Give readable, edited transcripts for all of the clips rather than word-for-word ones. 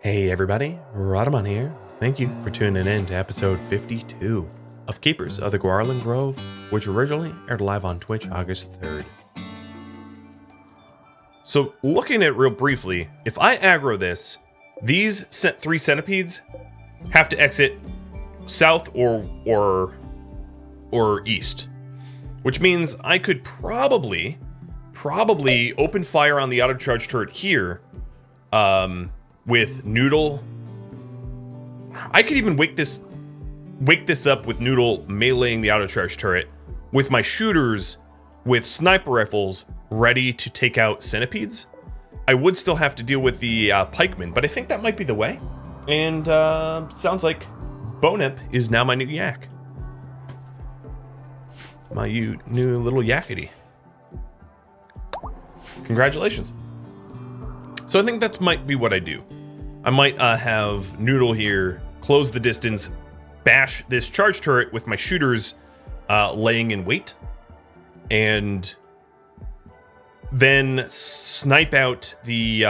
Hey everybody, Rhadamant here. Thank you for tuning in to episode 52 of Keepers of the Gauranlen Grove, which originally aired live on Twitch August 3rd. So looking at it real briefly, if I aggro this, these three centipedes have to exit south or east, which means I could probably open fire on the auto charge turret here, with Noodle. I could even wake this up with Noodle meleeing the auto charge turret with my shooters with sniper rifles ready to take out centipedes. I would still have to deal with the pikemen, but I think that might be the way. And sounds like Bonep is now my new yak. My new little yakety. Congratulations. So I think that might be what I do. I might have Noodle here close the distance, bash this charge turret with my shooters laying in wait, and then snipe out the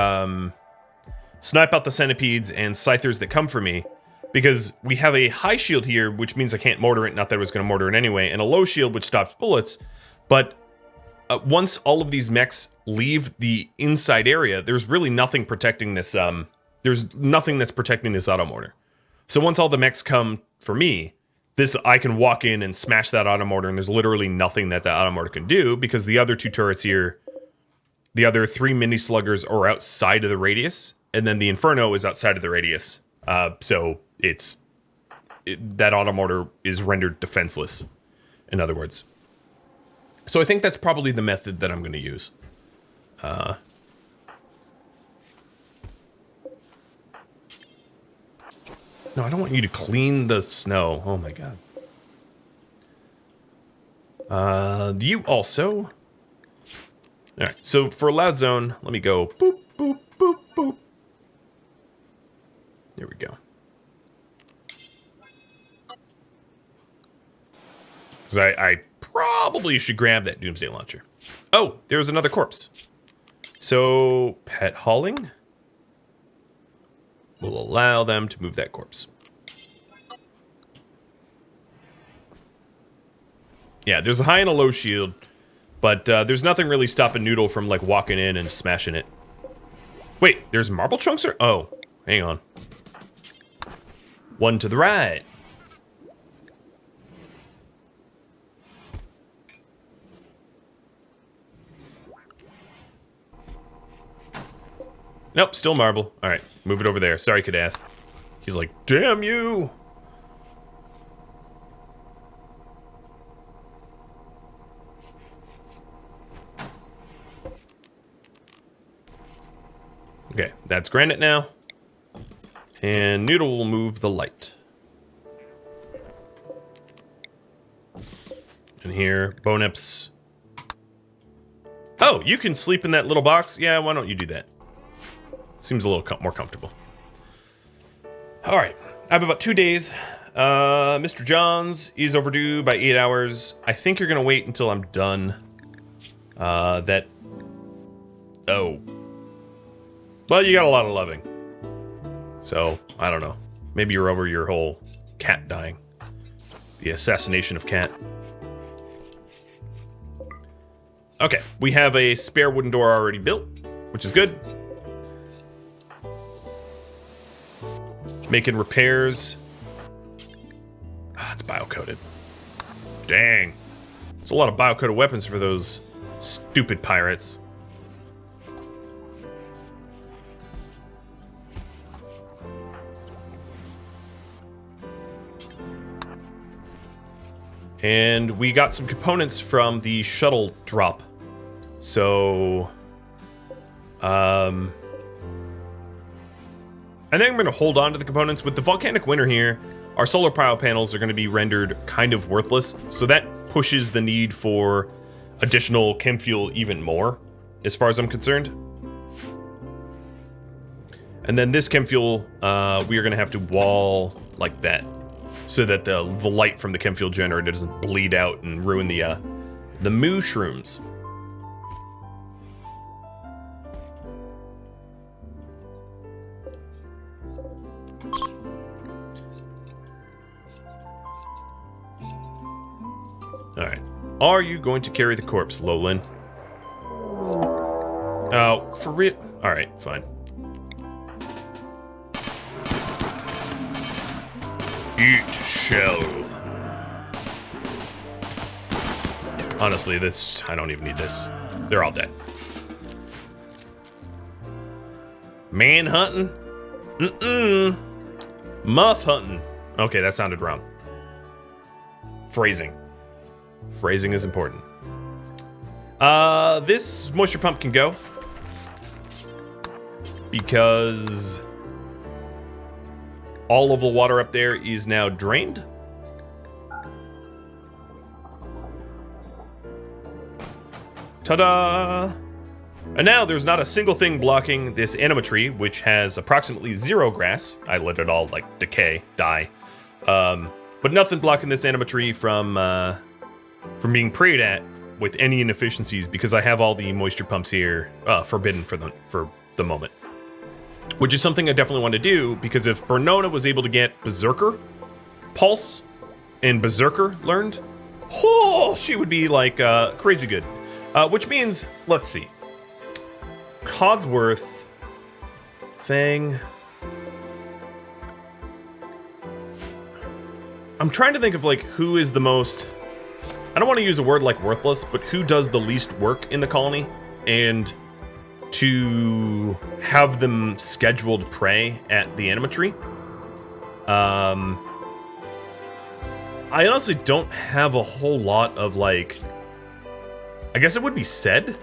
centipedes and scythers that come for me, because we have a high shield here, which means I can't mortar it. Not that I was going to mortar it anyway, and a low shield which stops bullets, but once all of these mechs leave the inside area, there's really nothing protecting this. There's nothing that's protecting this auto mortar. So once all the mechs come for me, I can walk in and smash that auto mortar, and there's literally nothing that auto mortar can do, because the other two turrets here, the other three mini sluggers, are outside of the radius, and then the Inferno is outside of the radius. So that auto mortar is rendered defenseless, in other words. So I think that's probably the method that I'm going to use. No, I don't want you to clean the snow. Oh my god. You also... Alright, so for a loud zone, let me go boop, boop, boop, boop. There we go. Because I probably should grab that Doomsday Launcher. Oh, there's another corpse. So, pet hauling will allow them to move that corpse. Yeah, there's a high and a low shield, but there's nothing really stopping Noodle from like walking in and smashing it. Wait, there's marble chunks? Oh, hang on. One to the right. Nope, still marble. All right, move it over there. Sorry, Kadath. He's like, damn you. Okay, that's granite now. And Noodle will move the light. And here, Boneps. Oh, you can sleep in that little box? Yeah, why don't you do that? Seems a little more comfortable. All right, I have about 2 days. Mr. Johns is overdue by 8 hours. I think you're gonna wait until I'm done. Oh. Well, you got a lot of loving. So, I don't know. Maybe you're over your whole cat dying. The assassination of cat. Okay, we have a spare wooden door already built, which is good. Making repairs. It's bio-coated. Dang. There's a lot of bio-coated weapons for those stupid pirates. And we got some components from the shuttle drop. So, I think I'm going to hold on to the components. With the volcanic winter here, our solar power panels are going to be rendered kind of worthless. So that pushes the need for additional chem fuel even more, as far as I'm concerned. And then this chem fuel, we are going to have to wall like that, so that the light from the chem fuel generator doesn't bleed out and ruin the mushrooms. Alright. Are you going to carry the corpse, Lowlin? Oh, for real? Alright, fine. Eat shell. Honestly, I don't even need this. They're all dead. Man hunting? Mm-mm. Muff hunting. Okay, that sounded wrong. Phrasing. Phrasing is important. This moisture pump can go. Because all of the water up there is now drained. Ta-da! And now there's not a single thing blocking this anima tree, which has approximately 0 grass. I let it all, like, decay, die. But nothing blocking this anima tree from being preyed at with any inefficiencies, because I have all the moisture pumps here forbidden for the moment. Which is something I definitely want to do, because if Bernona was able to get Berserker, Pulse, and Berserker learned, oh, she would be, like, crazy good. Which means, let's see. Codsworth, Fang. I'm trying to think of, like, who is the most... I don't want to use a word like worthless, but who does the least work in the colony, and to have them scheduled prey at the anima tree. I honestly don't have a whole lot of, like... I guess it would be Sed.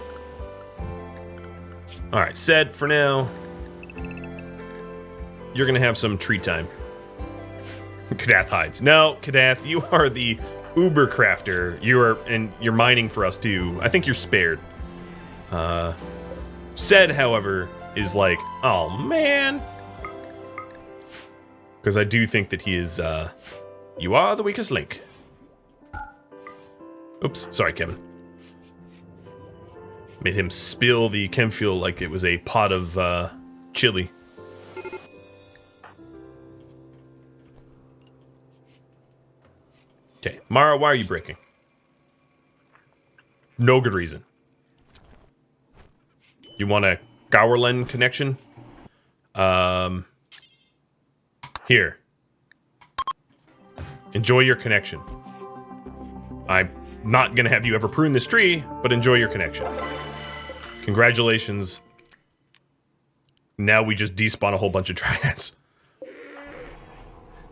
Alright, Sed, for now, you're gonna have some tree time. Kadath hides. No, Kadath, you are the Uber crafter. You're mining for us too. I think you're spared. Sed, however, is like, oh man. Because I do think that he is, you are the weakest link. Oops, sorry, Kevin. Made him spill the chem fuel like it was a pot of chili. Okay, Mara, why are you breaking? No good reason. You want a Gauranlen connection? Here. Enjoy your connection. I'm not gonna have you ever prune this tree, but enjoy your connection. Congratulations. Now we just despawn a whole bunch of Dryads.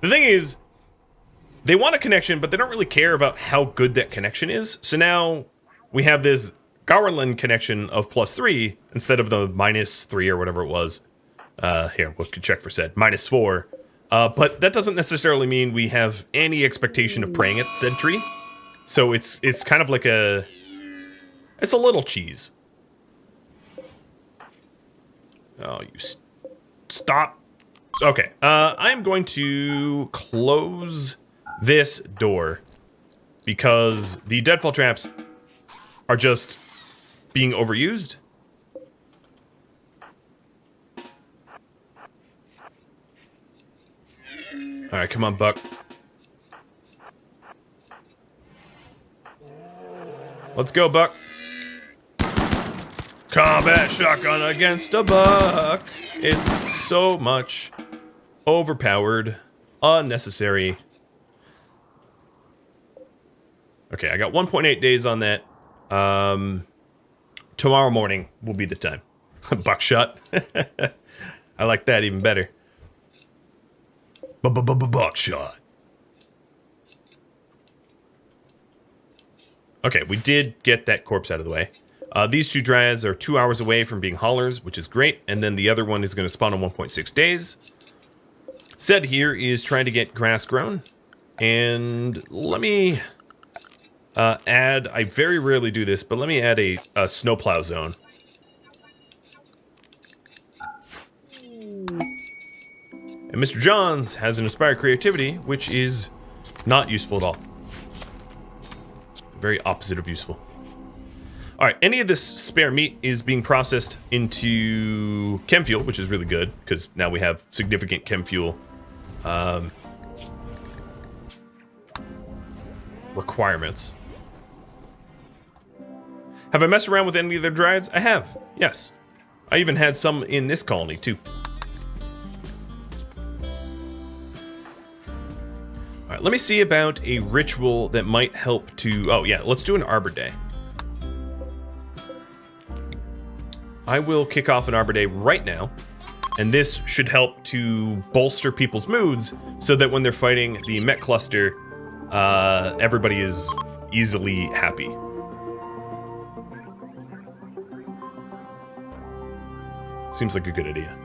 The thing is, they want a connection, but they don't really care about how good that connection is. So now we have this Gauranlen connection of +3 instead of the -3 or whatever it was. Here, we could check for Sed. -4. But that doesn't necessarily mean we have any expectation of praying at said tree. So it's kind of like it's a little cheese. Oh, you stop. Okay, I'm going to close this door because the deadfall traps are just being overused. All right, come on, Buck. Let's go, Buck. Combat shotgun against a Buck. It's so much overpowered, unnecessary. Okay, I got 1.8 days on that. Tomorrow morning will be the time. Buckshot. I like that even better. Buckshot. Okay, we did get that corpse out of the way. These two Dryads are 2 hours away from being haulers, which is great. And then the other one is going to spawn in 1.6 days. Sed here is trying to get grass grown. And let me add, I very rarely do this, but let me add a snowplow zone. And Mr. Johns has an inspired creativity, which is not useful at all. Very opposite of useful. All right, any of this spare meat is being processed into chem fuel, which is really good, because now we have significant chem fuel requirements. Have I messed around with any of their Dryads? I have, yes. I even had some in this colony, too. Alright, let me see about a ritual that might help to... Oh, yeah, let's do an Arbor Day. I will kick off an Arbor Day right now, and this should help to bolster people's moods so that when they're fighting the mech cluster, everybody is easily happy. Seems like a good idea.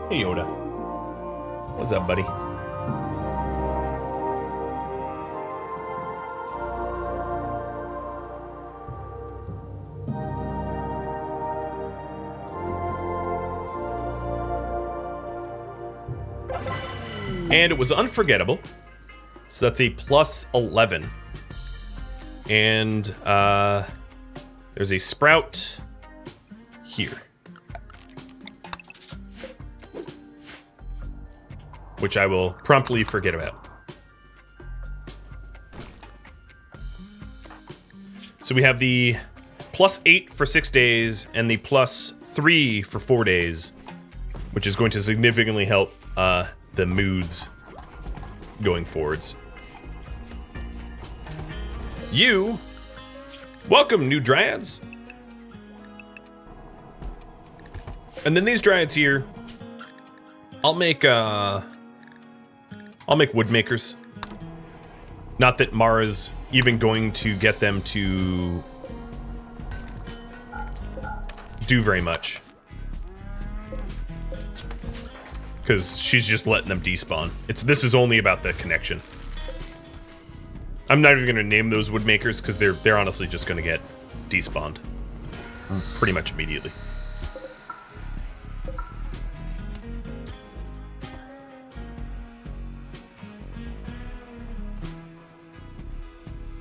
Hey, Yoda. What's up, buddy? And it was unforgettable. So that's a plus 11. And there's a sprout here, which I will promptly forget about. So we have the plus 8 for 6 days and the plus 3 for 4 days, which is going to significantly help the moods going forwards. Welcome, new Dryads. And then these Dryads here, I'll make wood makers. Not that Mara's even going to get them to do very much, because she's just letting them despawn. This is only about the connection. I'm not even going to name those wood makers because they're honestly just going to get despawned pretty much immediately.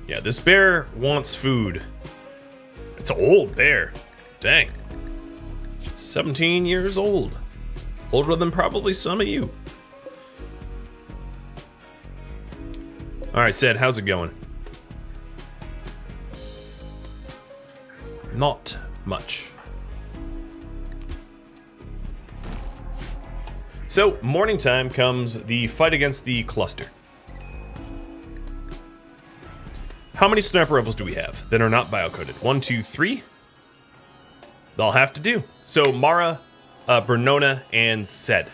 Yeah, this bear wants food. It's an old bear. Dang. 17 years old. Older than probably some of you. Alright, Sid, how's it going? Not much. So, morning time comes the fight against the cluster. How many sniper rifles do we have that are not biocoded? 1, 2, 3? They'll have to do. So, Mara, Bernona, and Sed,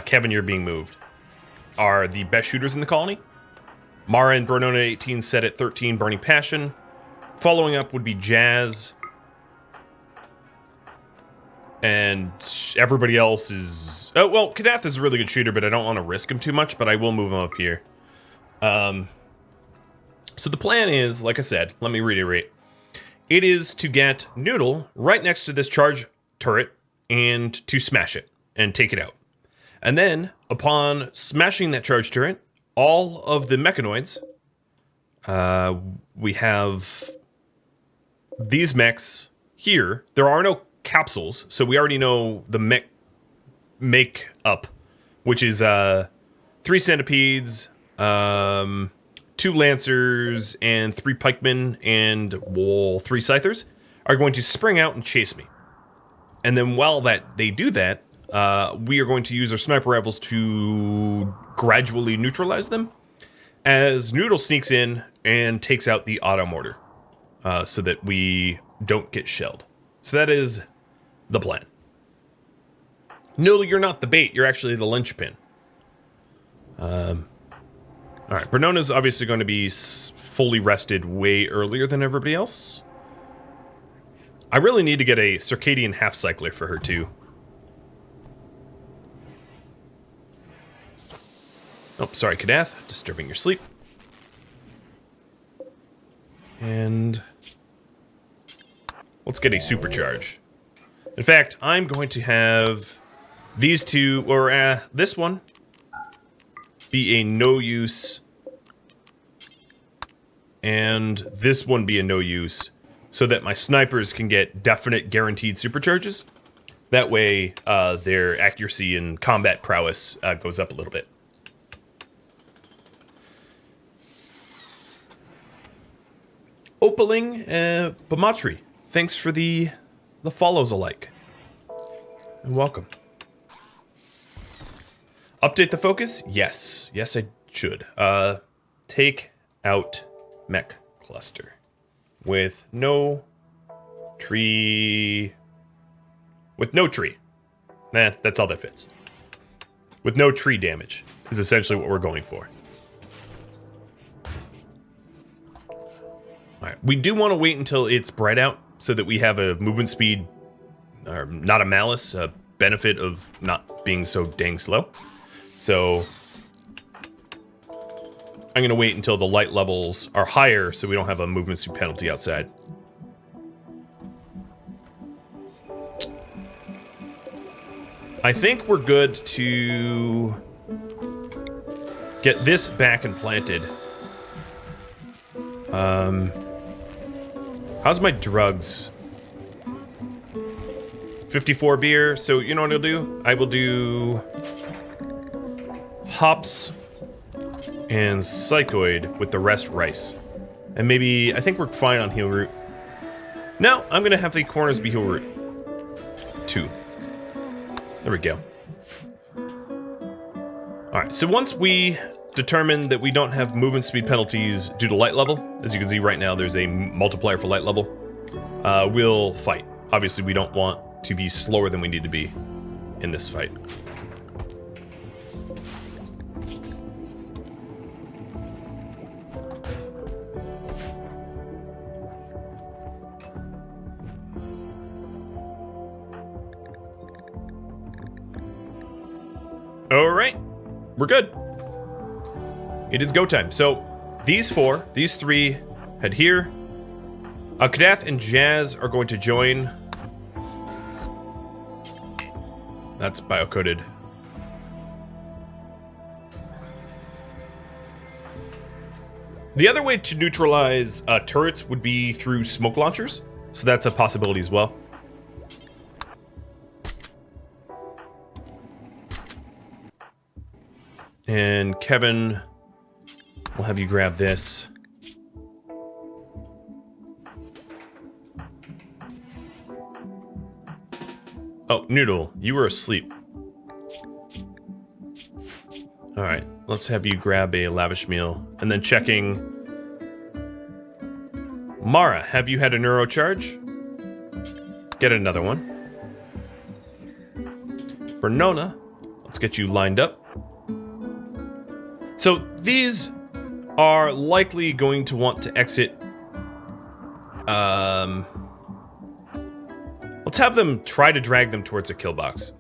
Kevin, you're being moved, are the best shooters in the colony. Mara and Bernona at 18, Sed at 13, Burning Passion. Following up would be Jazz. And everybody else is... Oh, well, Kadath is a really good shooter, but I don't want to risk him too much, but I will move him up here. So the plan is, like I said, let me reiterate. It is to get Noodle right next to this charge turret and to smash it and take it out. And then, upon smashing that charge turret, all of the mechanoids, we have these mechs here. There are no capsules, so we already know the mech make-up, which is 3 centipedes, 2 lancers, and 3 pikemen, and 3 scythers are going to spring out and chase me. And then while they do that, we are going to use our sniper rifles to gradually neutralize them as Noodle sneaks in and takes out the auto mortar, so that we don't get shelled. So that is the plan. Noodle, you're not the bait. You're actually the linchpin. All right, Bernona's obviously going to be fully rested way earlier than everybody else. I really need to get a circadian half cycler for her too. Oh, sorry, Kadath, disturbing your sleep. And let's get a supercharge. In fact, I'm going to have these two, or this one, be a no-use and this one be a no use, so that my snipers can get definite guaranteed supercharges. That way, their accuracy and combat prowess goes up a little bit. Opaling Bamatri, thanks for the follows alike. And welcome. Update the focus? Yes. Yes, I should. Take out mech cluster. With no tree. With no tree. Nah, that's all that fits. With no tree damage is essentially what we're going for. Alright, we do want to wait until it's bright out so that we have a movement speed, or not a malice, a benefit of not being so dang slow. So I'm going to wait until the light levels are higher so we don't have a movement speed penalty outside. I think we're good to get this back and planted. How's my drugs? 54 beer. So you know what I'll do? I will do hops and psychoid with the rest rice. And maybe, I think we're fine on heal root. No, I'm gonna have the corners be heal root 2. There we go. Alright, so once we determine that we don't have movement speed penalties due to light level, as you can see right now there's a multiplier for light level, we'll fight. Obviously we don't want to be slower than we need to be in this fight. Alright, we're good. It is go time. So, these three head here. Kadath and Jazz are going to join. That's biocoded. The other way to neutralize turrets would be through smoke launchers. So that's a possibility as well. And Kevin, we'll have you grab this. Oh, Noodle, you were asleep. Alright, let's have you grab a lavish meal. And then checking. Mara, have you had a neurocharge? Get another one. Bernona, let's get you lined up. So these are likely going to want to exit. Let's have them try to drag them towards a kill box.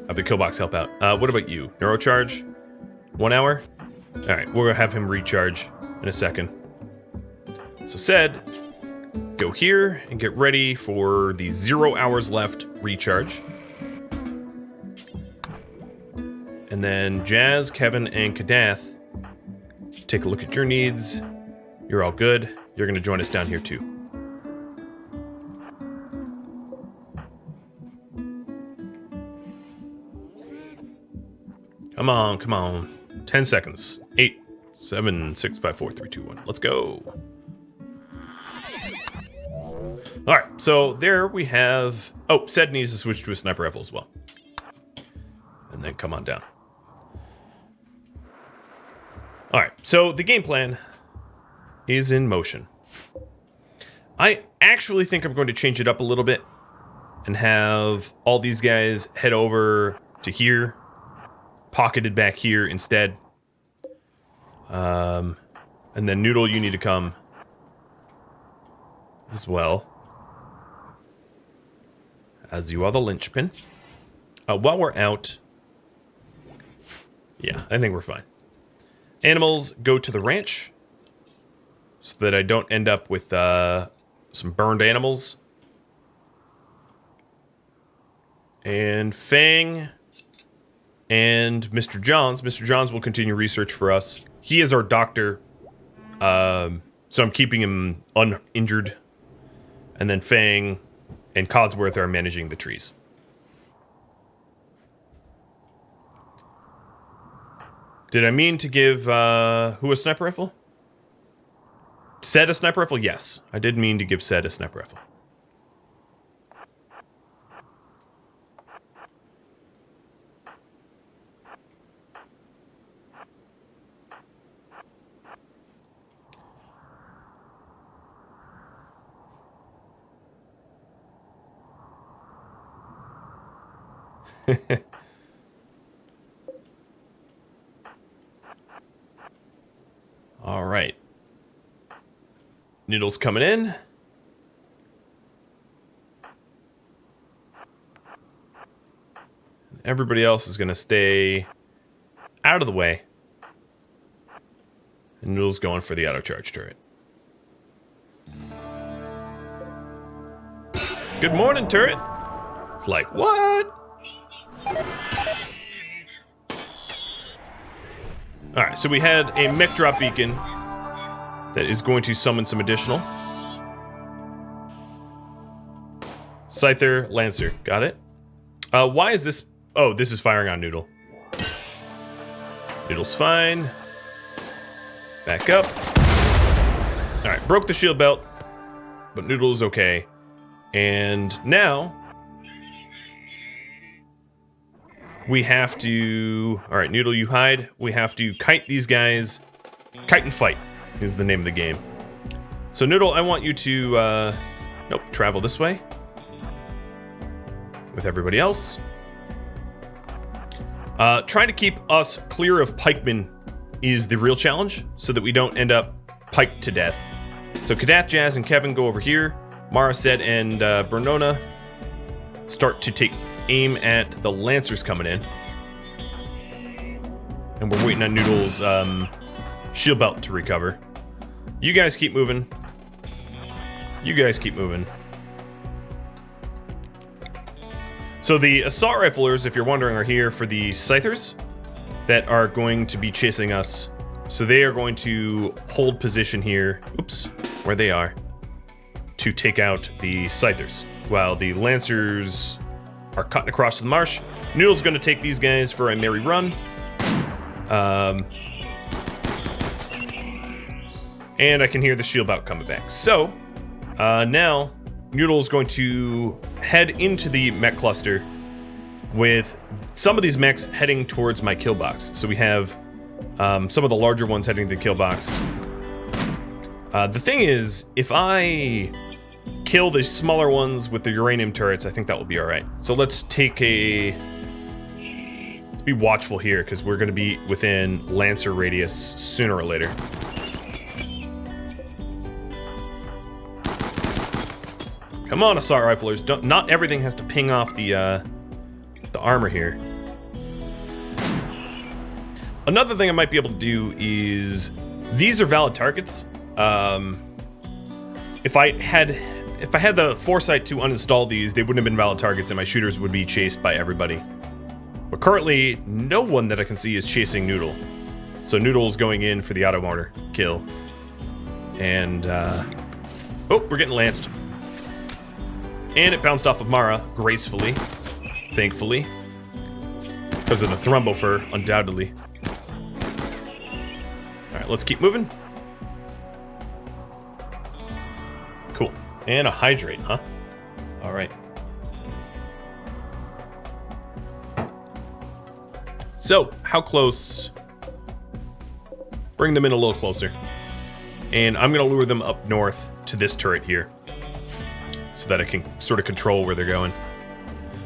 Have the kill box help out. What about you? Neurocharge? 1 hour? Alright, we'll have him recharge in a second. So said, go here and get ready for the 0 hours left recharge. And then Jazz, Kevin, and Kadath, take a look at your needs. You're all good. You're going to join us down here too. Come on, come on. 10 seconds. 8, 7, 6, 5, 4, 3, 2, 1. Let's go. Alright, so there we have... Oh, Sed needs to switch to a sniper rifle as well. And then come on down. Alright, so the game plan is in motion. I actually think I'm going to change it up a little bit and have all these guys head over to here, pocketed back here instead. And then Noodle, you need to come as well, as you are the linchpin. While we're out, yeah, I think we're fine. Animals go to the ranch so that I don't end up with some burned animals. And Fang and Mr. Johns. Mr. Johns will continue research for us. He is our doctor. So So I'm keeping him uninjured. And then Fang and Codsworth are managing the trees. Did I mean to give who a sniper rifle? Sed a sniper rifle? Yes. I did mean to give Sed a sniper rifle. All right. Noodle's coming in. Everybody else is going to stay out of the way. And Noodle's going for the auto charge turret. Good morning, turret. It's like, what? Alright, so we had a mech drop beacon that is going to summon some additional. Scyther, Lancer. Got it. Why is this... Oh, this is firing on Noodle. Noodle's fine. Back up. Alright, broke the shield belt. But Noodle is okay. And now... we have to... Alright, Noodle, you hide. We have to kite these guys. Kite and fight is the name of the game. So, Noodle, I want you to... nope, travel this way. With everybody else. Trying to keep us clear of pikemen is the real challenge, so that we don't end up piked to death. So, Kadath, Jazz, and Kevin go over here. Mara, Sed, and Bernona start to take aim at the Lancers coming in. And we're waiting on Noodle's shield belt to recover. You guys keep moving. You guys keep moving. So the assault riflers, if you're wondering, are here for the Scythers that are going to be chasing us. So they are going to hold position here. Oops, where they are. To take out the Scythers. While the Lancers are cutting across the marsh. Noodle's going to take these guys for a merry run. And I can hear the shield bout coming back. So, now, Noodle's going to head into the mech cluster with some of these mechs heading towards my kill box. So we have some of the larger ones heading to the kill box. The thing is, if I kill the smaller ones with the uranium turrets, I think that will be alright. So let's take a... Let's be watchful here, because we're going to be within Lancer radius sooner or later. Come on, assault riflers. Not everything has to ping off the armor here. Another thing I might be able to do is... These are valid targets. If I had the foresight to uninstall these, they wouldn't have been valid targets and my shooters would be chased by everybody. But currently, no one that I can see is chasing Noodle. So Noodle's going in for the auto mortar kill. And, oh, we're getting lanced. And it bounced off of Mara, gracefully. Thankfully. Because of the Thrumbo Fur, undoubtedly. Alright, let's keep moving. Cool. And a hydrate, huh? Alright. So, how close? Bring them in a little closer. And I'm going to lure them up north to this turret here. So that I can sort of control where they're going.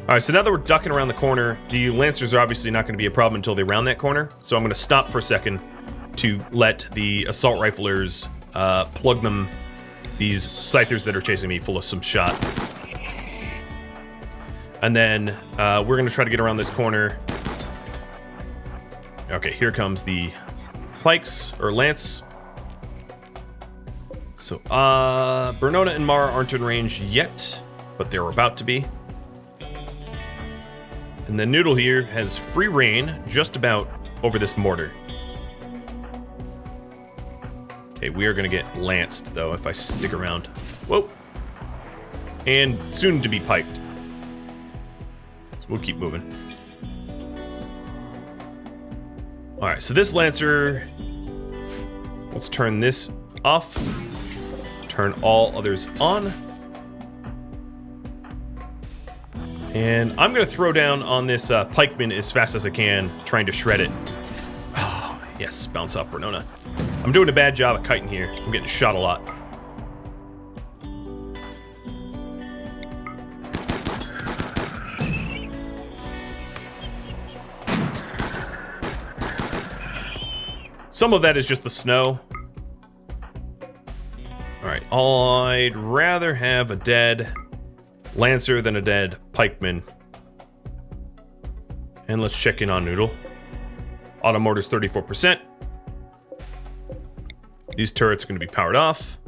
Alright, so now that we're ducking around the corner, the Lancers are obviously not going to be a problem until they round that corner. So I'm going to stop for a second to let the assault riflers plug them, these Scythers that are chasing me, full of some shot. And then we're going to try to get around this corner. Okay, here comes the Pikes, or Lance. So, Bernona and Mara aren't in range yet, but they're about to be. And then Noodle here has free reign just about over this mortar. Okay, we are going to get lanced, though, if I stick around. Whoa. And soon to be piked. So we'll keep moving. Alright, so this Lancer... Let's turn this off. Turn all others on. And I'm going to throw down on this pikeman as fast as I can, trying to shred it. Oh, yes, bounce off Bernona. I'm doing a bad job at kiting here. I'm getting shot a lot. Some of that is just the snow. Alright, I'd rather have a dead Lancer than a dead pikeman. And let's check in on Noodle. Auto mortar's 34%. These turrets are going to be powered off.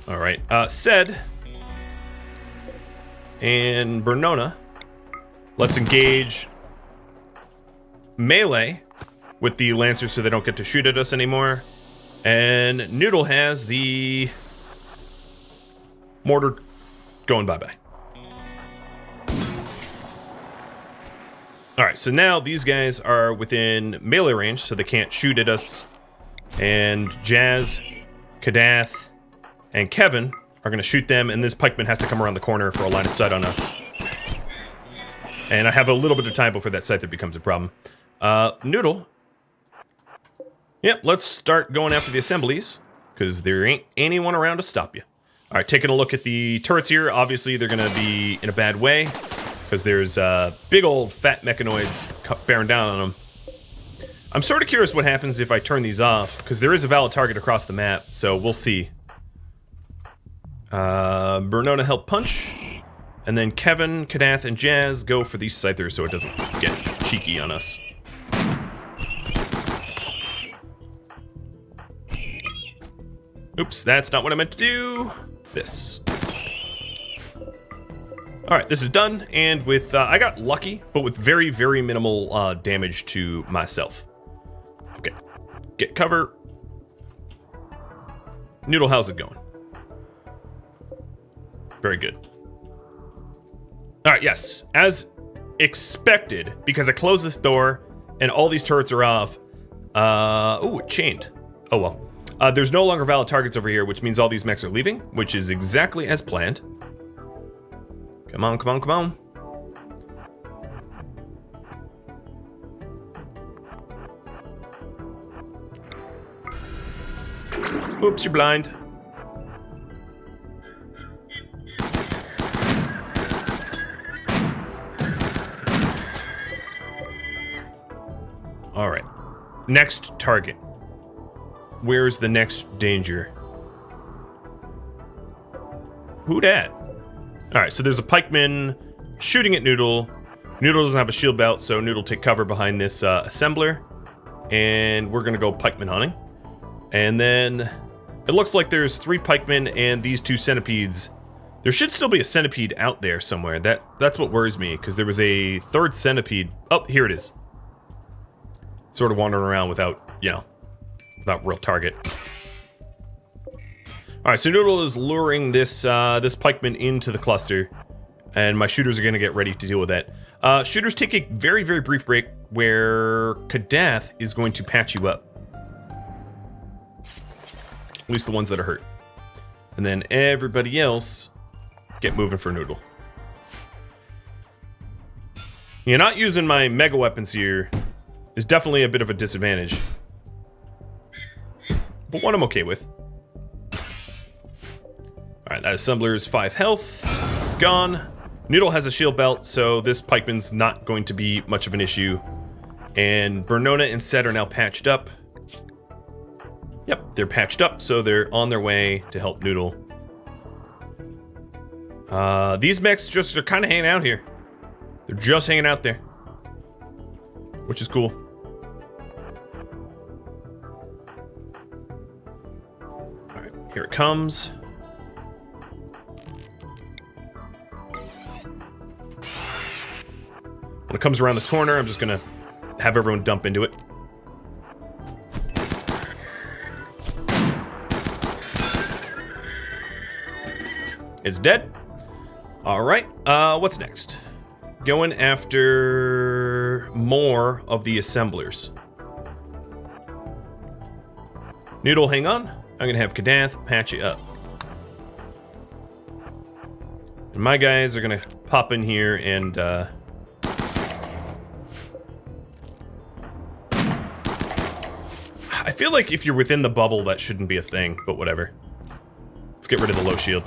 Alright, Sed and Bernona. Let's engage melee with the Lancers so they don't get to shoot at us anymore. And Noodle has the mortar going bye-bye. Alright, so now these guys are within melee range, so they can't shoot at us. And Jazz, Kadath, and Kevin are going to shoot them, and this pikeman has to come around the corner for a line of sight on us. And I have a little bit of time before that Scyther becomes a problem. Noodle. Yep, let's start going after the assemblies, because there ain't anyone around to stop you. Alright, taking a look at the turrets here. Obviously, they're going to be in a bad way, because there's big old fat mechanoids bearing down on them. I'm sort of curious what happens if I turn these off, because there is a valid target across the map, so we'll see. Bernona help punch, and then Kevin, Kadath, and Jazz go for these Scythers so it doesn't get cheeky on us. Oops, that's not what I meant to do. This. Alright, this is done, and with, I got lucky, but with very, very minimal damage to myself. Okay, get cover. Noodle, how's it going? Very good. Alright, yes. As expected, because I closed this door and all these turrets are off. Oh, it chained. Oh well. There's no longer valid targets over here, which means all these mechs are leaving, which is exactly as planned. Come on, come on, come on. Oops, you're blind. Alright. Next target. Where's the next danger? Who dat? Alright, so there's a pikeman shooting at Noodle. Noodle doesn't have a shield belt, so Noodle take cover behind this assembler. And we're gonna go pikeman hunting. And then it looks like there's 3 pikemen and these 2 centipedes. There should still be a centipede out there somewhere. That's what worries me, because there was a 3rd centipede. Oh, here it is. Sort of wandering around without, you know, without real target. Alright, so Noodle is luring this this pikeman into the cluster, and my shooters are going to get ready to deal with that. Shooters take a very, very brief break where Kadath is going to patch you up. At least the ones that are hurt. And then everybody else get moving for Noodle. You're not using my mega weapons here is definitely a bit of a disadvantage. But one I'm okay with. Alright, that assembler is 5 health. Gone. Noodle has a shield belt, so this pikeman's not going to be much of an issue. And Bernona and Sed are now patched up. Yep, they're patched up, so they're on their way to help Noodle. These mechs just are kind of hanging out here. They're just hanging out there. Which is cool. Alright, here it comes. When it comes around this corner, I'm just gonna have everyone dump into it. It's dead. All right, what's next? Going after more of the assemblers. Noodle, hang on. I'm gonna have Kadath patch you up. And my guys are gonna pop in here and I feel like if you're within the bubble, that shouldn't be a thing, but whatever. Let's get rid of the low shield.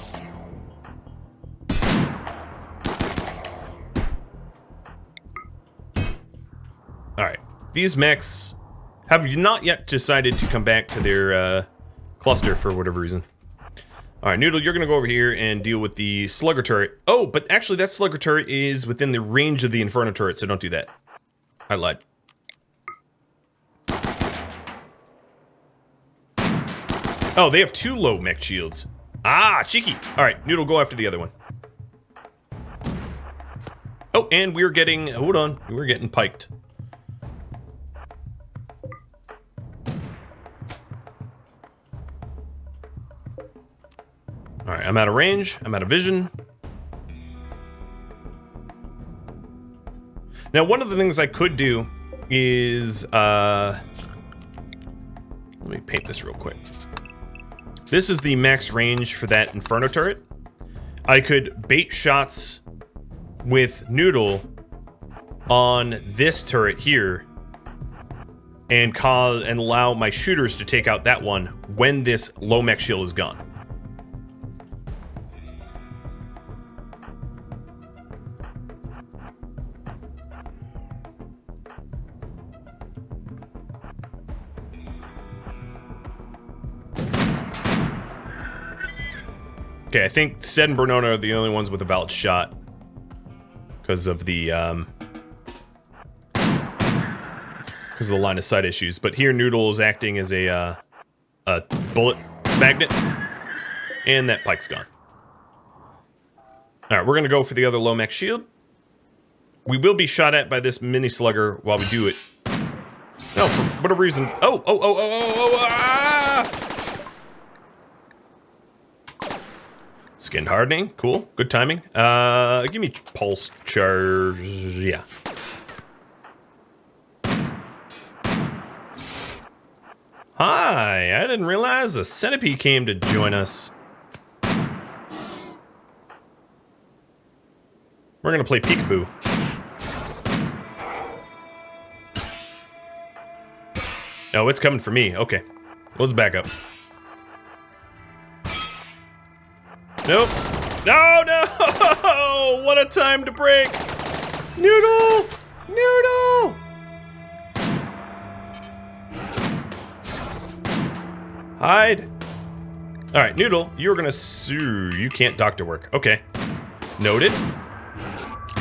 Alright, these mechs have not yet decided to come back to their cluster for whatever reason. Alright, Noodle, you're gonna go over here and deal with the Slugger turret. Oh, but actually that Slugger turret is within the range of the Inferno turret, so don't do that. I lied. Oh, they have 2 low mech shields. Ah, cheeky. Alright, Noodle, go after the other one. Oh, and we're getting... Hold on. We're getting piked. Alright, I'm out of range. I'm out of vision. Now, one of the things I could do is... let me paint this real quick. This is the max range for that Inferno turret. I could bait shots with Noodle on this turret here and allow my shooters to take out that one when this low mech shield is gone. Okay, I think Sed and Bernona are the only ones with a valid shot because of the line of sight issues. But here, Noodle is acting as a bullet magnet, and that pike's gone. All right, we're gonna go for the other low mech shield. We will be shot at by this mini slugger while we do it. No, for whatever reason. Oh! Ah! Skin hardening, cool, good timing. Give me pulse charge, yeah. Hi, I didn't realize the centipede came to join us. We're gonna play peekaboo. Oh, it's coming for me, okay. Let's back up. Nope. No! What a time to break! Noodle! Noodle! Hide. Alright, Noodle, you're gonna sue. You can't doctor work. Okay. Noted.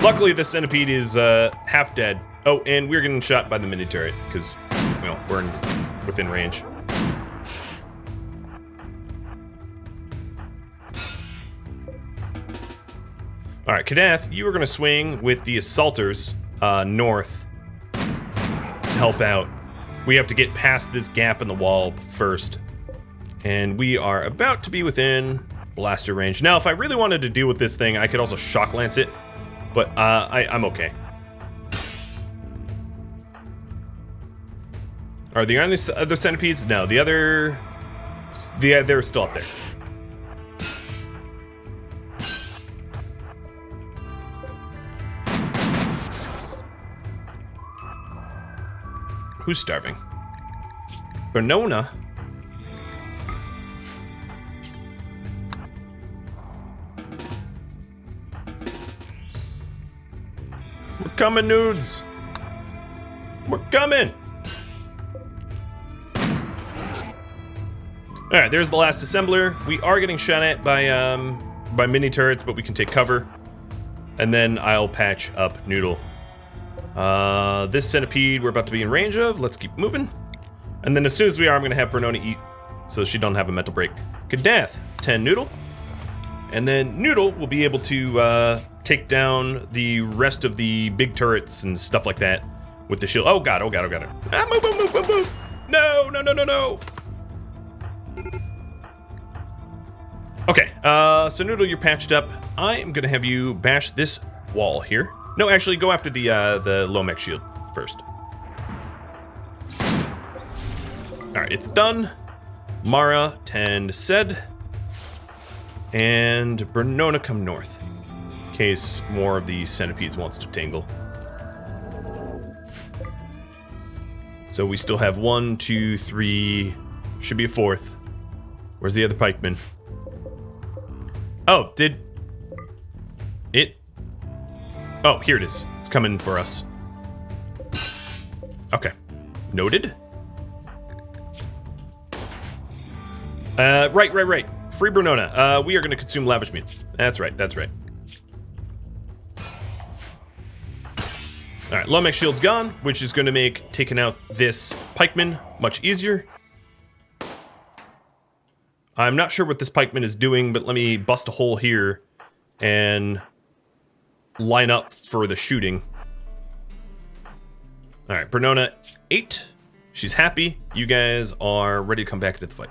Luckily, the centipede is half dead. Oh, and we're getting shot by the mini turret, because, well, we're within range. Alright, Kadath, you are going to swing with the assaulters north to help out. We have to get past this gap in the wall first. And we are about to be within blaster range. Now, if I really wanted to deal with this thing, I could also shock lance it. But I'm okay. Are the other centipedes? No, they're still up there. Who's starving? Bernona? We're coming, nudes. We're coming. All right, there's the last assembler. We are getting shot at by mini turrets, but we can take cover. And then I'll patch up Noodle. This centipede we're about to be in range of. Let's keep moving. And then as soon as we are, I'm going to have Bernona eat so she don't have a mental break. Kadath, 10 Noodle. And then Noodle will be able to take down the rest of the big turrets and stuff like that with the shield. Oh god, oh god, oh god. Ah, move, move, move, move, move. No, no, no, no, no. Okay, so Noodle, you're patched up. I am gonna have you bash this wall here. No, actually, go after the low mech shield first. All right, it's done. Mara, tend Sed, and Bernona come north, in case more of the centipedes wants to tangle. So we still have 1, 2, 3, should be a 4th. Where's the other pikeman? Oh, did it? Oh, here it is. It's coming for us. Okay, noted. Right. Free Bernona. We are going to consume lavish meal. That's right. All right, low mech shield's gone, which is going to make taking out this pikeman much easier. I'm not sure what this pikeman is doing, but let me bust a hole here and line up for the shooting. All right, Bernona 8. She's happy. You guys are ready to come back into the fight.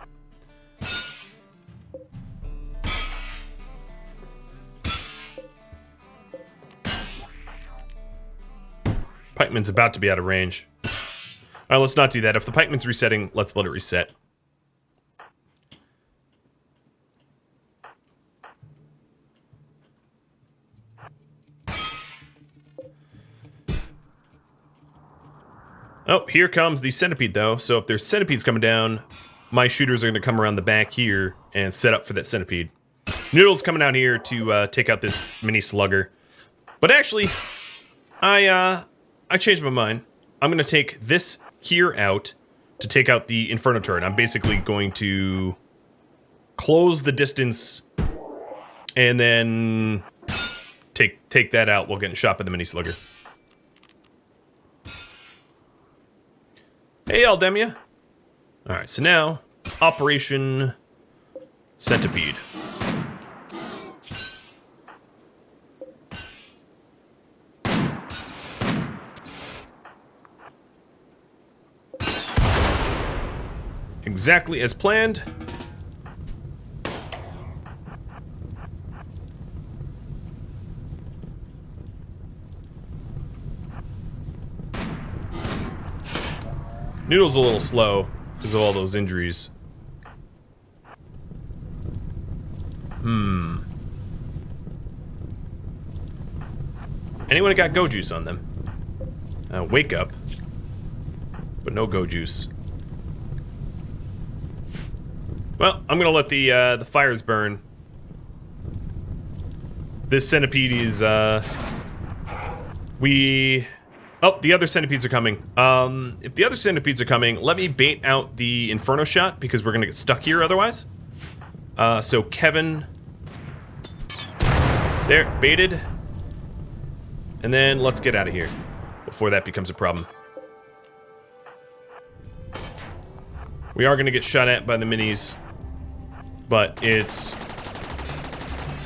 Pikeman's about to be out of range. All right, let's not do that. If the pikeman's resetting, let's let it reset. Oh, here comes the centipede, though. So if there's centipedes coming down, my shooters are going to come around the back here and set up for that centipede. Noodle's coming out here to take out this mini slugger. But actually, I changed my mind. I'm going to take this here out to take out the Inferno turret. I'm basically going to close the distance and then take that out while getting shot by the mini slugger. Hey, Aldemia. All right, so now, Operation Centipede. Exactly as planned. Noodle's a little slow because of all those injuries. Anyone got go juice on them? Wake up. But no go juice. Well, I'm gonna let the fires burn. This centipede is Oh, the other centipedes are coming. If the other centipedes are coming, let me bait out the Inferno shot because we're gonna get stuck here otherwise. So Kevin, there, baited, and then let's get out of here before that becomes a problem. We are gonna get shot at by the minis, but it's,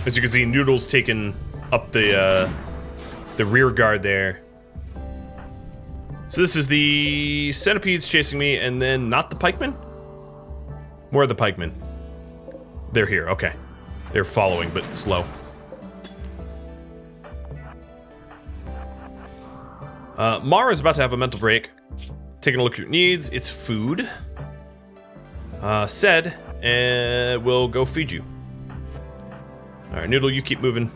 as you can see, Noodle's taking up the rear guard there. So this is the centipedes chasing me, and then not the pikemen? Where are the pikemen? They're here, okay. They're following, but slow. Mara's about to have a mental break. Taking a look at your needs. It's food. Said, and we'll go feed you. Alright, Noodle, you keep moving.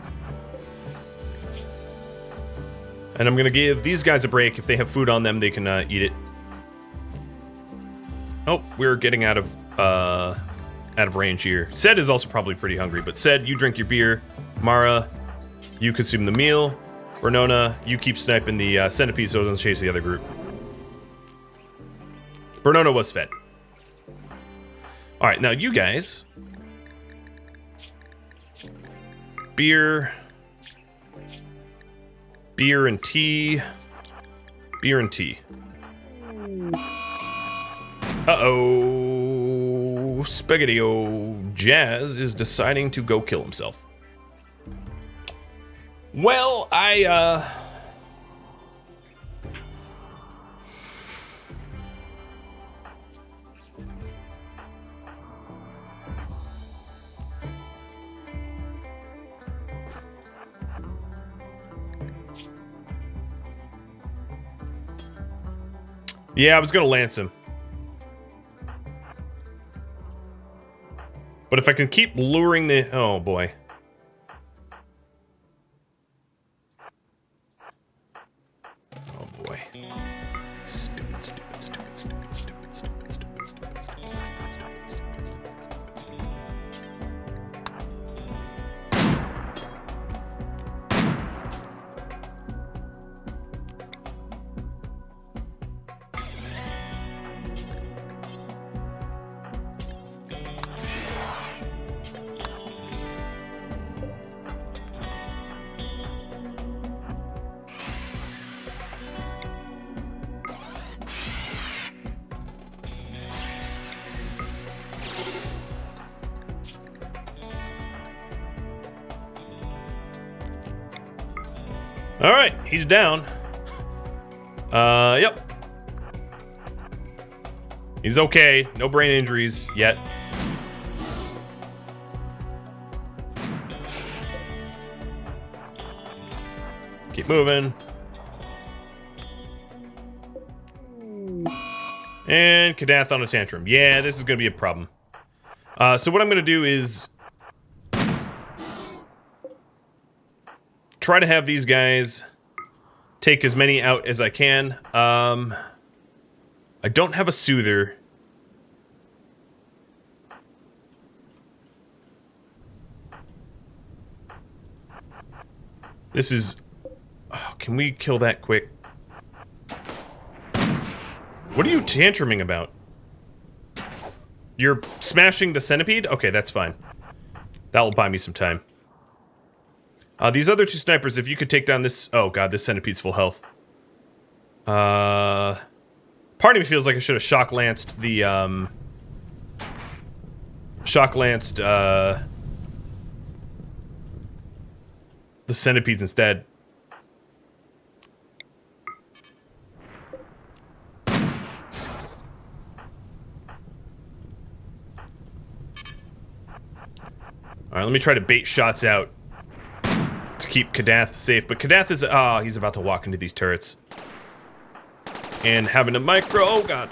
And I'm gonna give these guys a break. If they have food on them, they can eat it. Oh, we're getting out of range here. Sed is also probably pretty hungry, but Sed, you drink your beer. Mara, you consume the meal. Bernona, you keep sniping the centipede so it doesn't chase the other group. Bernona was fed. All right, now you guys. Beer and tea. Beer and tea. Uh-oh. Spaghetti-O Jazz is deciding to go kill himself. Well, yeah, I was gonna lance him. But if I can keep luring the... Oh, boy. Oh, boy. Stupid, stupid, stupid, stupid, stupid, stupid, stupid, stupid, stupid, stupid, stupid, stupid. All right, he's down. Yep. He's okay. No brain injuries yet. Keep moving. And Kadath on a tantrum. Yeah, this is going to be a problem. So what I'm going to do is try to have these guys take as many out as I can. I don't have a soother. This is... Oh, can we kill that quick? What are you tantruming about? You're smashing the centipede? Okay, that's fine. That will buy me some time. These other two snipers, if you could take down this... Oh, God, this centipede's full health. Part of me feels like I should have shock lanced the, the centipedes instead. Alright, let me try to bait shots out to keep Kadath safe. But Kadath is... Ah, he's about to walk into these turrets. And having a micro... Oh, God.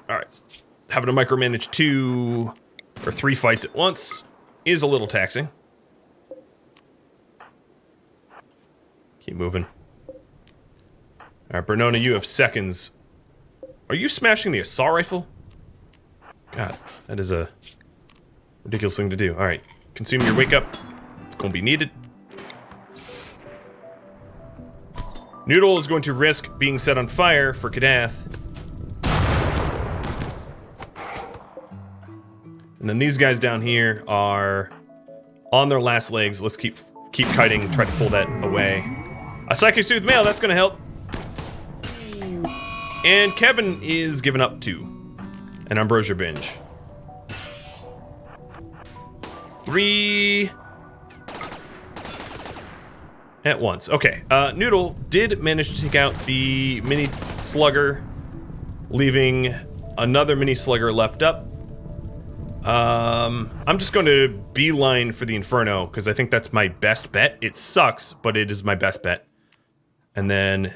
Alright. Having to micromanage 2 or 3 fights at once is a little taxing. Keep moving. Alright, Bernona, you have seconds. Are you smashing the assault rifle? God, that is a ridiculous thing to do. Alright, consume your wake up. It's going to be needed. Noodle is going to risk being set on fire for Kadath. And then these guys down here are on their last legs. Let's keep kiting, try to pull that away. A Psychic Soothe Mail, that's going to help. And Kevin is giving up too. An Ambrosia Binge. 3 at once. Okay, Noodle did manage to take out the mini slugger, leaving another mini slugger left up. I'm just going to beeline for the Inferno, because I think that's my best bet. It sucks, but it is my best bet. And then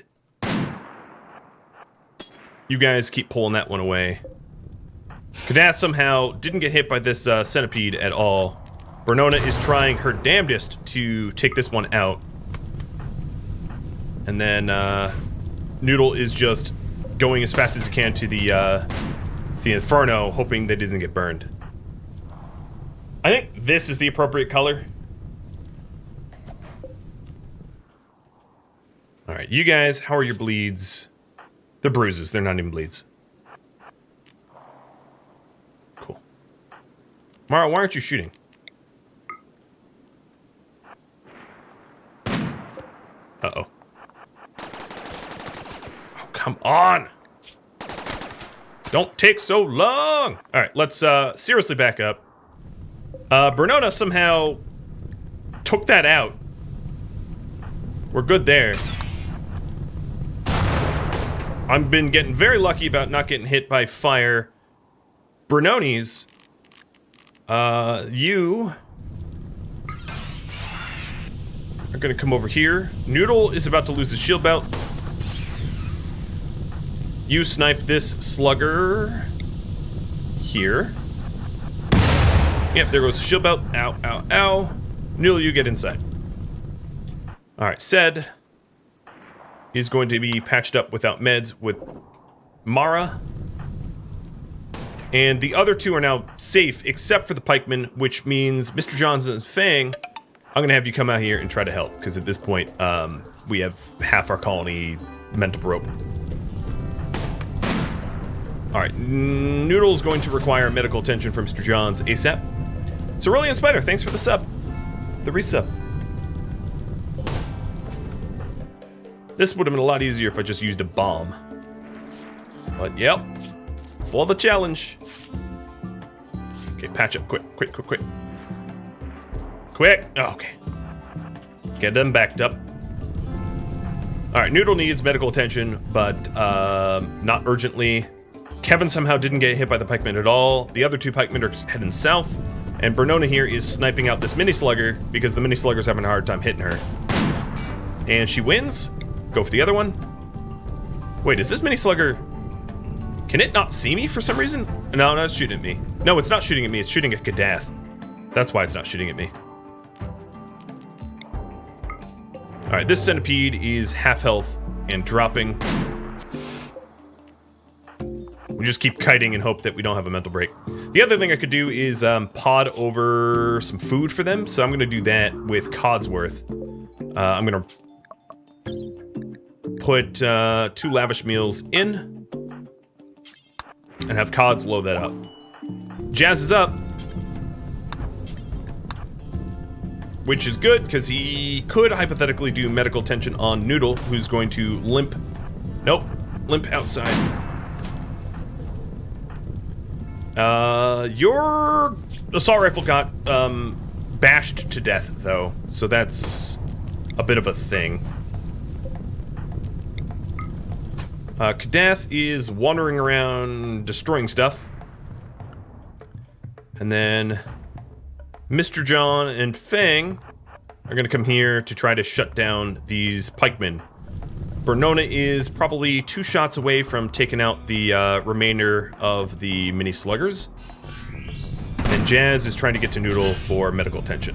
you guys keep pulling that one away. Kadath somehow didn't get hit by this centipede at all. Bernona is trying her damnedest to take this one out. And then Noodle is just going as fast as he can to the Inferno, hoping that it doesn't get burned. I think this is the appropriate color. Alright, you guys, how are your bleeds? They're bruises, they're not even bleeds. Cool. Mara, why aren't you shooting? Uh-oh. Oh, come on! Don't take so long! Alright, let's seriously back up. Bernona somehow took that out. We're good there. I've been getting very lucky about not getting hit by fire. Brunoni's, you are gonna come over here. Noodle is about to lose his shield belt. You snipe this slugger here. Yep, there goes the shield belt. Ow, ow, ow. Noodle, you get inside. Alright, Sed is going to be patched up without meds with Mara. And the other two are now safe, except for the pikeman, which means Mr. Johns and Fang, I'm going to have you come out here and try to help, because at this point, we have half our colony mental broke. Alright, Noodle's going to require medical attention from Mr. Johns ASAP. Cerulean Spider, thanks for the sub. The resub. This would have been a lot easier if I just used a bomb. But, yep. For the challenge. Okay, patch up. Quick, quick, quick, quick. Quick! Oh, okay. Get them backed up. Alright, Noodle needs medical attention, but not urgently. Kevin somehow didn't get hit by the pikemen at all. The other two pikemen are heading south. And Bernona here is sniping out this mini slugger because the mini slugger's having a hard time hitting her. And she wins. Go for the other one. Wait, is this mini slugger... Can it not see me for some reason? No, it's shooting at me. No, it's not shooting at me. It's shooting at Kadath. That's why it's not shooting at me. Alright, this centipede is half health and dropping. We just keep kiting and hope that we don't have a mental break. The other thing I could do is pod over some food for them. So I'm going to do that with Codsworth. I'm going to put 2 lavish meals in. And have Cods load that up. Jazz is up. Which is good, because he could hypothetically do medical attention on Noodle, who's going to limp. Nope. Limp outside. Your assault rifle got bashed to death, though. So that's a bit of a thing. Kadath is wandering around destroying stuff. And then Mr. John and Fang are going to come here to try to shut down these pikemen. Bernona is probably 2 shots away from taking out the remainder of the mini sluggers. And Jazz is trying to get to Noodle for medical attention.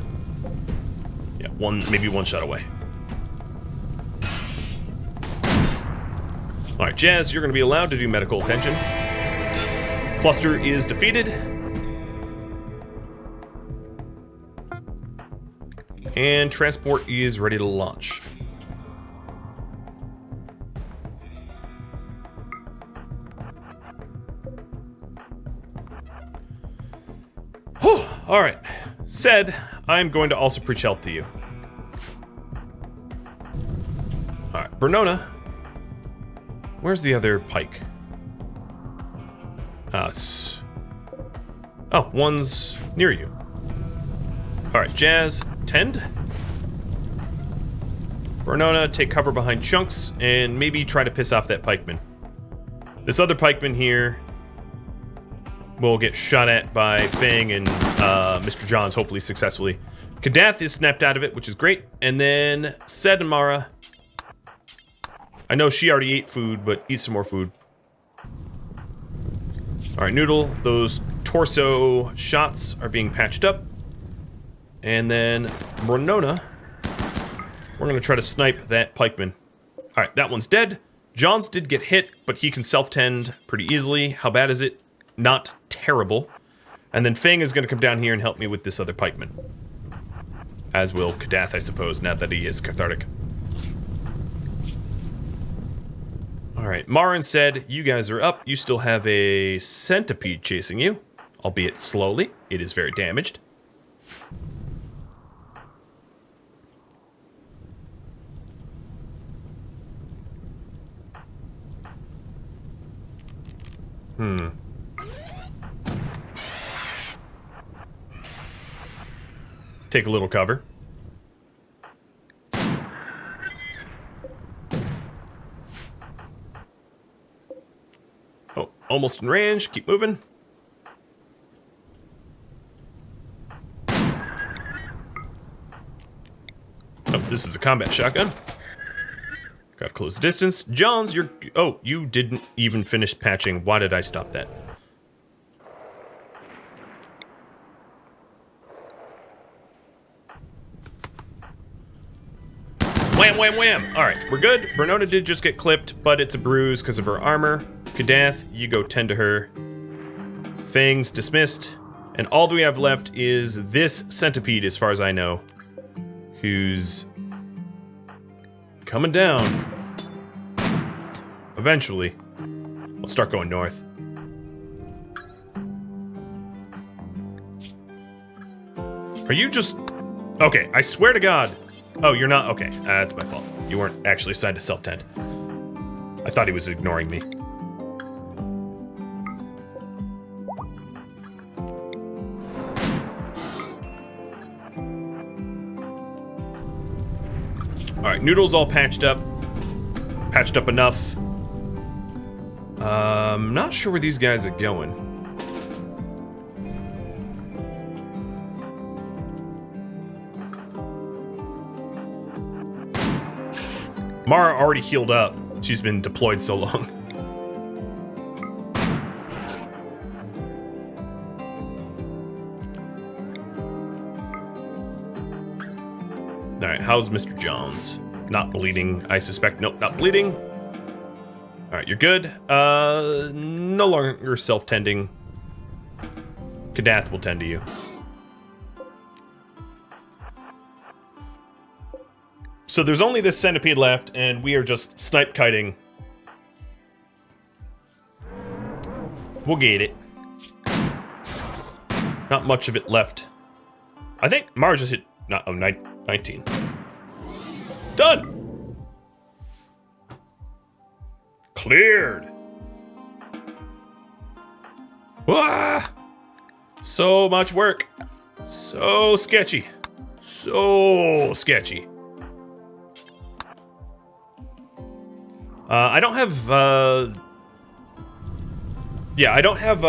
Yeah, maybe one shot away. Alright, Jazz, you're going to be allowed to do medical attention. Cluster is defeated. And transport is ready to launch. Whew, alright. Said, I'm going to also preach health to you. Alright, Bernona. Where's the other pike? Oh, one's near you. Alright, Jazz, tend. Bernona, take cover behind chunks, and maybe try to piss off that pikeman. This other pikeman here will get shot at by Fang and Mr. Johns, hopefully successfully. Kadath is snapped out of it, which is great. And then Sed and Mara. I know she already ate food, but eat some more food. Alright, Noodle, those torso shots are being patched up. And then Bernona, we're going to try to snipe that pikeman. Alright, that one's dead. Johns did get hit, but he can self-tend pretty easily. How bad is it? Not terrible. And then Fang is going to come down here and help me with this other pikeman. As will Kadath, I suppose, now that he is cathartic. Alright, Marin said, you guys are up. You still have a centipede chasing you. Albeit slowly. It is very damaged. Take a little cover. almost in range. Keep moving. Oh, this is a combat shotgun. Gotta close the distance. Johns, you're... Oh, you didn't even finish patching. Why did I stop that? Wham, wham, wham! Alright, we're good. Bernona did just get clipped, but it's a bruise because of her armor. Kadath, you go tend to her. Fangs dismissed. And all that we have left is this centipede, as far as I know, who's coming down. Eventually. We'll start going north. Are you just... Okay, I swear to God. Oh, you're not? Okay, that's my fault. You weren't actually assigned to self-tend. I thought he was ignoring me. Alright, Noodle's all patched up. Patched up enough. Not sure where these guys are going. Mara already healed up. She's been deployed so long. Alright, how's Mr. Jones? Not bleeding, I suspect. Nope, not bleeding. Alright, you're good. No longer self-tending. Kadath will tend to you. So there's only this centipede left, and we are just snipe kiting. We'll get it. Not much of it left. I think Mara just hit 19. Done! Cleared! Wah! So much work. So sketchy. So sketchy. I don't have, yeah, I don't have,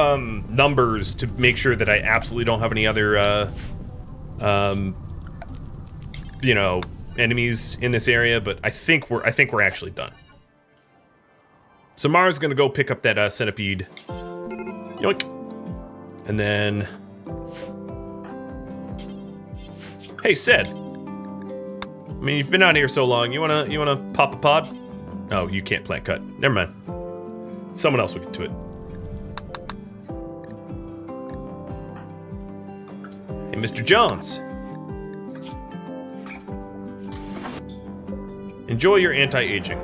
numbers to make sure that I absolutely don't have any other, you know, enemies in this area, but I think we're actually done. So Mara's gonna go pick up that, centipede. Yoink. And then... Hey, Sid. I mean, you've been out here so long, you wanna pop a pod? Oh, you can't plant cut. Never mind. Someone else will get to it. Hey, Mr. Jones. Enjoy your anti-aging.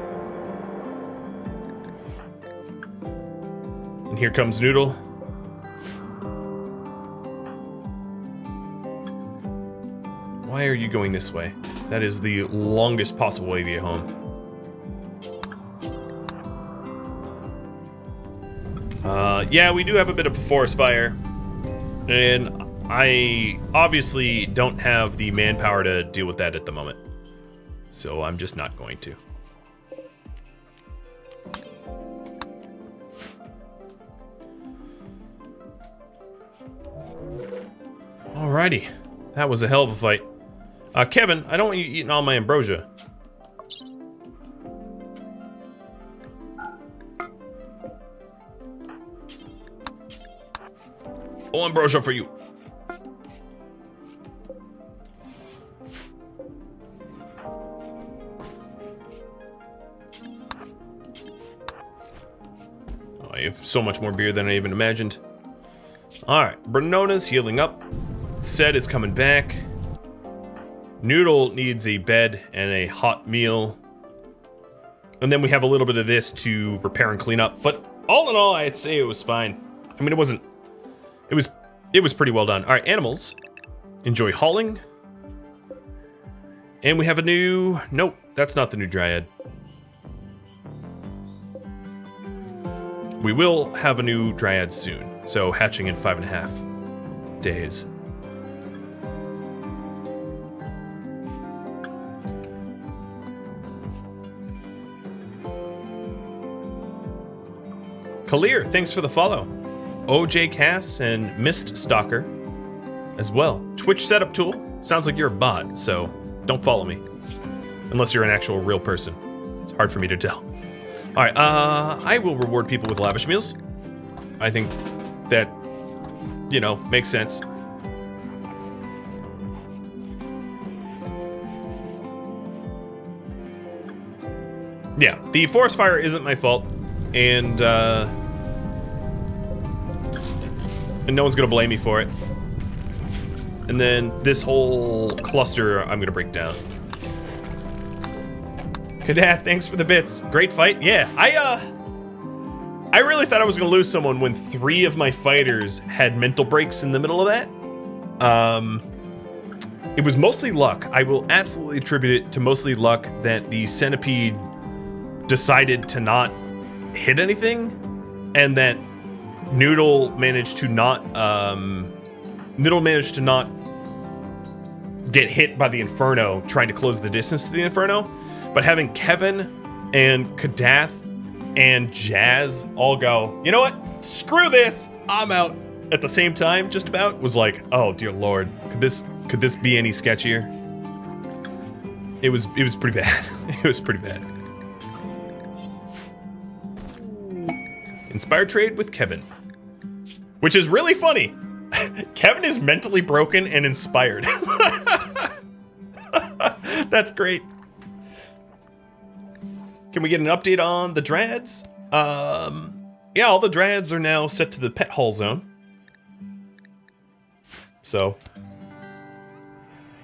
And here comes Noodle. Why are you going this way? That is the longest possible way to get home. Yeah, we do have a bit of a forest fire, and I obviously don't have the manpower to deal with that at the moment, so I'm just not going to. Alrighty, that was a hell of a fight. Kevin, I don't want you eating all my ambrosia. Oh, ambrosia for you. Oh, I have so much more beer than I even imagined. Alright, Bernona's healing up. Sed is coming back. Noodle needs a bed and a hot meal. And then we have a little bit of this to repair and clean up. But all in all, I'd say it was fine. I mean, it wasn't... It was pretty well done. All right, animals. Enjoy hauling. And we have a new... Nope, that's not the new Dryad. We will have a new Dryad soon. So hatching in 5.5 days. Kalir, thanks for the follow. OJ Cass and Mist Stalker as well. Twitch setup tool. Sounds like you're a bot, so don't follow me. Unless you're an actual real person. It's hard for me to tell. Alright, I will reward people with lavish meals. I think that, you know, makes sense. Yeah, the forest fire isn't my fault, and no one's gonna blame me for it. And then this whole cluster I'm gonna break down. Kadath, thanks for the bits. Great fight. Yeah, I really thought I was gonna lose someone when 3 of my fighters had mental breaks in the middle of that. It was mostly luck. I will absolutely attribute it to mostly luck that the centipede decided to not hit anything, and that Noodle managed to not get hit by the Inferno trying to close the distance to the Inferno. But having Kevin and Kadath and Jazz all go, you know what? Screw this! I'm out. At the same time, just about, was like, oh dear lord, could this be any sketchier? It was pretty bad. It was pretty bad. Inspired trade with Kevin. Which is really funny. Kevin is mentally broken and inspired. That's great. Can we get an update on the Drads? Yeah, all the Drads are now set to the pet hall zone. So,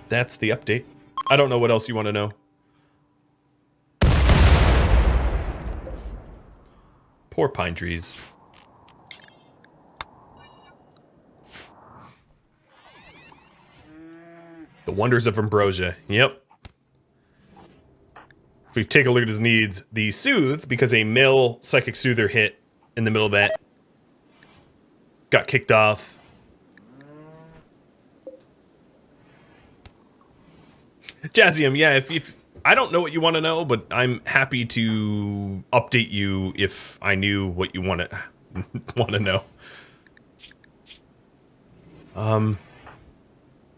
that's the update. I don't know what else you want to know. Poor pine trees. The wonders of ambrosia. Yep. If we take a look at his needs, the soothe, because a male psychic soother hit in the middle of that, got kicked off. Jazzium, yeah, if I don't know what you want to know, but I'm happy to update you if I knew what you want to know.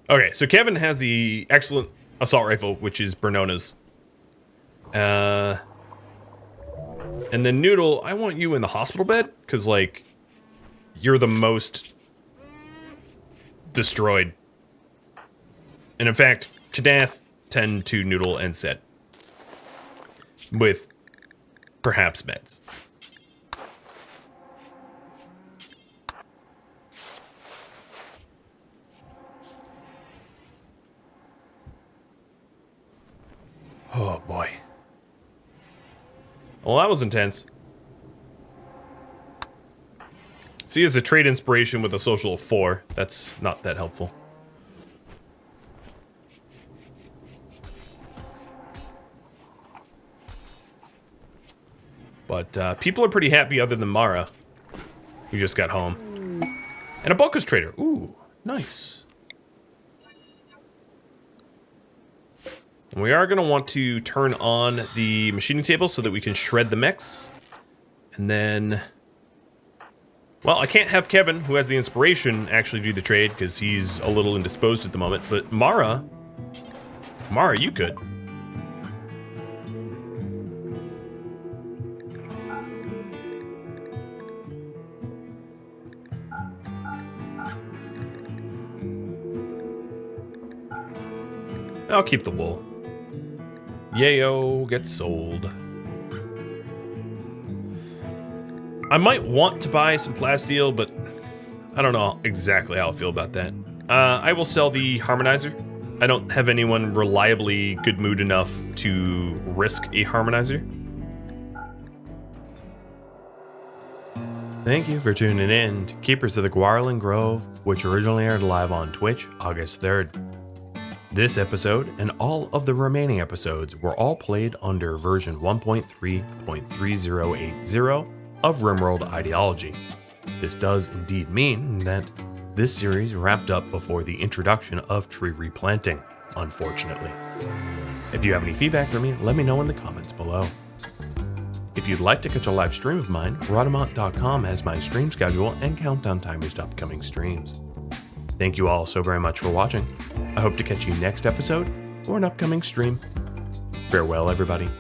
Okay, so Kevin has the excellent assault rifle, which is Bernona's. And then Noodle, I want you in the hospital bed, because, like, you're the most destroyed. And in fact, Kadath, 10 to Noodle, and Set. With perhaps meds. Oh boy. Well, that was intense. See, as a trade inspiration with a social of 4, that's not that helpful. But people are pretty happy other than Mara, who just got home. And a Bulkus trader. Ooh, nice. And we are going to want to turn on the machining table so that we can shred the mechs. And then... Well, I can't have Kevin, who has the inspiration, actually do the trade, because he's a little indisposed at the moment. But Mara, you could. I'll keep the wool. Yayo gets sold. I might want to buy some plasteel, but I don't know exactly how I feel about that. I will sell the harmonizer. I don't have anyone reliably good mood enough to risk a harmonizer. Thank you for tuning in to Keepers of the Gauranlen Grove, which originally aired live on Twitch August 3rd. This episode and all of the remaining episodes were all played under version 1.3.3080 of RimWorld Ideology. This does indeed mean that this series wrapped up before the introduction of tree replanting, unfortunately. If you have any feedback for me, let me know in the comments below. If you'd like to catch a live stream of mine, Rhadamant.com has my stream schedule and countdown timers to upcoming streams. Thank you all so very much for watching. I hope to catch you next episode or an upcoming stream. Farewell, everybody.